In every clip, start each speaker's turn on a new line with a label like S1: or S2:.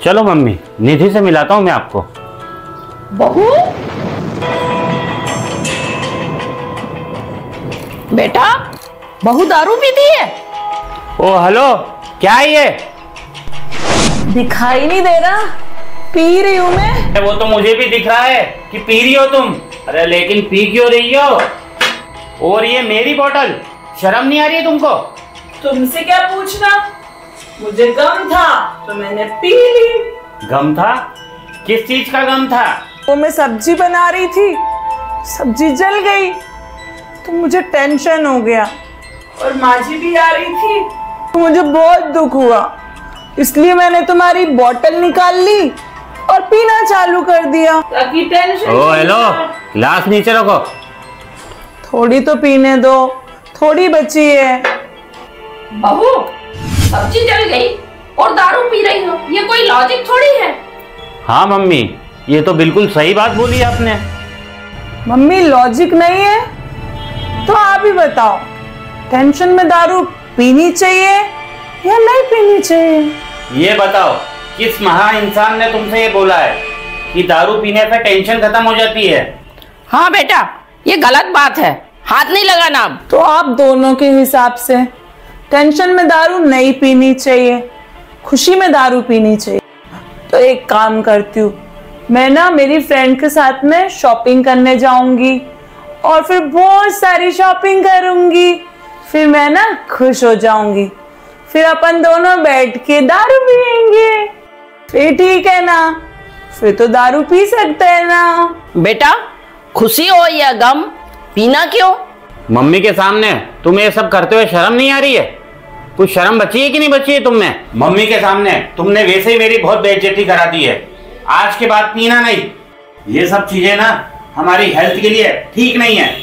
S1: चलो मम्मी, निधि से मिलाता हूँ मैं आपको।
S2: बहू, बेटा, बहू दारू पीती है?
S1: ओ हेलो, क्या है ये?
S2: दिखाई नहीं दे रहा, पी रही हूँ मैं।
S1: वो तो मुझे भी दिख रहा है कि पी रही हो तुम। अरे लेकिन पी क्यों रही हो? और ये मेरी बोतल, शर्म नहीं आ रही है तुमको?
S2: तुमसे क्या पूछना, मुझे गम था तो मैंने पी ली।
S1: गम था? किस चीज का गम था?
S2: वो मैं सब्जी बना रही थी, सब्जी जल गई तो मुझे टेंशन हो गया, और माजी भी आ रही थी तो मुझे बहुत दुख हुआ, इसलिए मैंने तुम्हारी बोतल निकाल ली और पीना चालू कर दिया ताकि टेंशन।
S1: ओ हेलो, गिलास नीचे रखो।
S2: थोड़ी तो पीने दो, थोड़ी बची है।
S3: बहू, सब्जी जल गई और दारू पी रही हो, ये कोई लॉजिक थोड़ी है।
S1: हाँ मम्मी, ये तो बिल्कुल सही बात बोली आपने।
S2: मम्मी लॉजिक नहीं है तो आप ही बताओ, टेंशन में दारू पीनी चाहिए या नहीं पीनी चाहिए?
S1: ये बताओ, किस महा इंसान ने तुमसे ये बोला है कि दारू पीने से टेंशन खत्म हो जाती है?
S3: हाँ बेटा, ये गलत बात है, हाथ नहीं लगाना अब।
S2: तो आप दोनों के हिसाब से टेंशन में दारू नहीं पीनी चाहिए, खुशी में दारू पीनी चाहिए। तो एक काम करती हूँ, मैं ना मेरी फ्रेंड के साथ में शॉपिंग करने जाऊंगी और फिर बहुत सारी शॉपिंग करूंगी, फिर मैं ना खुश हो जाऊंगी, फिर अपन दोनों बैठ के दारू पियेंगे, फिर ठीक है ना? फिर तो दारू पी सकते हैं ना?
S3: बेटा, खुशी हो या गम, पीना क्यों?
S1: मम्मी के सामने तुम ये सब करते हुए शर्म नहीं आ रही है? कुछ शर्म बची है कि नहीं बची है तुम में? मम्मी के सामने तुमने वैसे ही मेरी बहुत बेइज्जती करा दी है। आज के बाद पीना नहीं। ये सब चीजें ना हमारी हेल्थ के लिए ठीक नहीं है,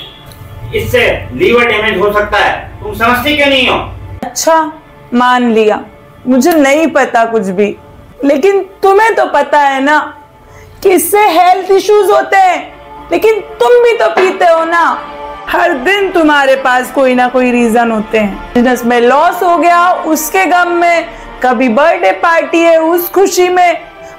S1: इससे लीवर डैमेज हो सकता है। तुम समझती क्यों नहीं हो?
S2: अच्छा, मान लिया, मुझे नहीं पता कुछ भी, लेकिन तुम्हें तो पता है ना कि इससे हेल्थ इश्यूज होते हैं, लेकिन तुम भी तो पीते हो ना। हर दिन तुम्हारे पास कोई ना कोई रीजन होते हैं, बिजनेस में लॉस हो गया उसके गम में, कभी बर्थडे पार्टी है उस खुशी में,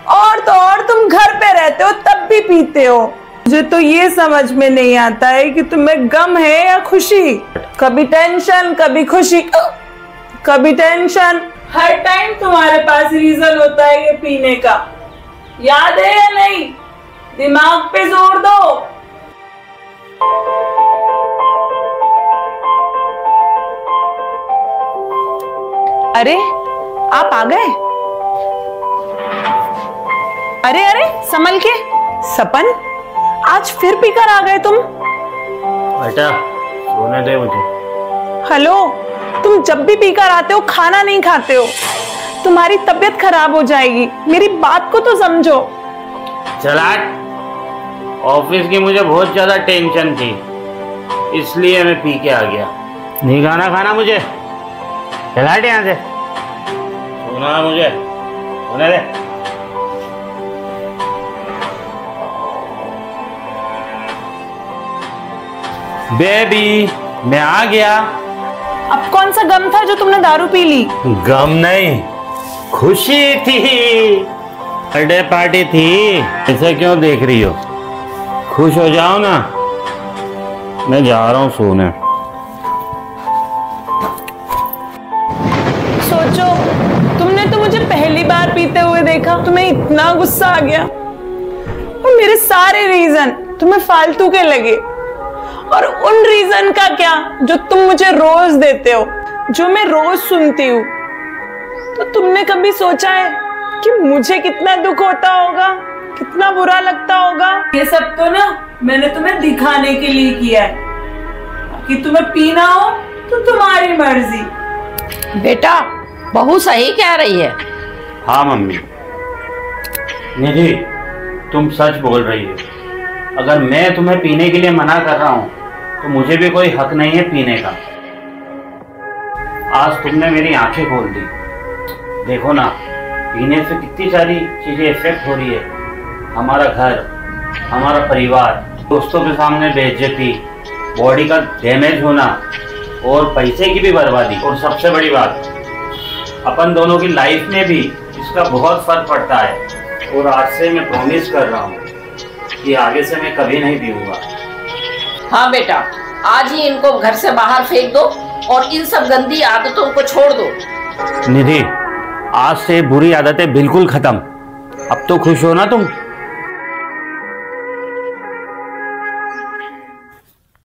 S2: और तो और तुम घर पे रहते हो तब भी पीते हो। मुझे तो ये समझ में नहीं आता है कि तुम्हें गम है या खुशी। कभी टेंशन, कभी खुशी, कभी टेंशन, हर टाइम तुम्हारे पास रीजन होता है ये पीने का। याद है या नहीं? दिमाग पे जोर दो। अरे आप आ गए? अरे अरे संभल के। सपन, आज फिर पीकर आ गए तुम?
S1: बेटा सोने दे मुझे।
S2: हेलो, तुम जब भी पीकर आते हो खाना नहीं खाते हो, तुम्हारी तबीयत खराब हो जाएगी, मेरी बात को तो समझो।
S1: चला, ऑफिस की मुझे बहुत ज्यादा टेंशन थी, इसलिए मैं पी के आ गया। नहीं खाना खाना मुझे, चला हट यहाँ से। सोना मुझे, सोने दे। बेबी, मैं आ गया।
S2: अब कौन सा गम था जो तुमने दारू पी ली?
S1: गम नहीं, खुशी थी, बर्थडे पार्टी थी। ऐसे क्यों देख रही हो? खुश हो जाओ ना। मैं जा रहा हूँ सोने।
S2: सोचो, तुमने तो मुझे पहली बार पीते हुए देखा, तुम्हें इतना गुस्सा आ गया, और मेरे सारे रीजन तुम्हें फालतू के लगे। और उन रीजन का क्या जो तुम मुझे रोज देते हो, जो मैं रोज सुनती हूँ। तो तुमने कभी सोचा है कि मुझे कितना दुख होता होगा, कितना बुरा लगता होगा? ये सब तो ना मैंने तुम्हें दिखाने के लिए किया है कि तुम्हें पीना हो तो तुम्हारी मर्जी।
S3: बेटा, बहू सही कह रही है।
S1: हाँ मम्मी, निधि तुम सच बोल रही हो। अगर मैं तुम्हें पीने के लिए मना कर रहा हूँ तो मुझे भी कोई हक नहीं है पीने का। आज तुमने मेरी आंखें खोल दी। देखो ना, पीने से कितनी सारी चीजें इफेक्ट हो रही है। हमारा घर, हमारा परिवार, दोस्तों के सामने बेइज्जती, बॉडी का डैमेज होना और पैसे की भी बर्बादी। और सबसे बड़ी बात, अपन दोनों की लाइफ में भी इसका बहुत फर्क पड़ता है और आज से मैं प्रॉमिस कर रहा हूँ कि आगे से मैं कभी नहीं पीऊंगा।
S3: हाँ बेटा, आज ही इनको घर से बाहर फेंक दो और इन सब गंदी आदतों को छोड़ दो।
S1: निधि, आज से बुरी आदतें बिल्कुल खत्म। अब तो खुश हो ना तुम?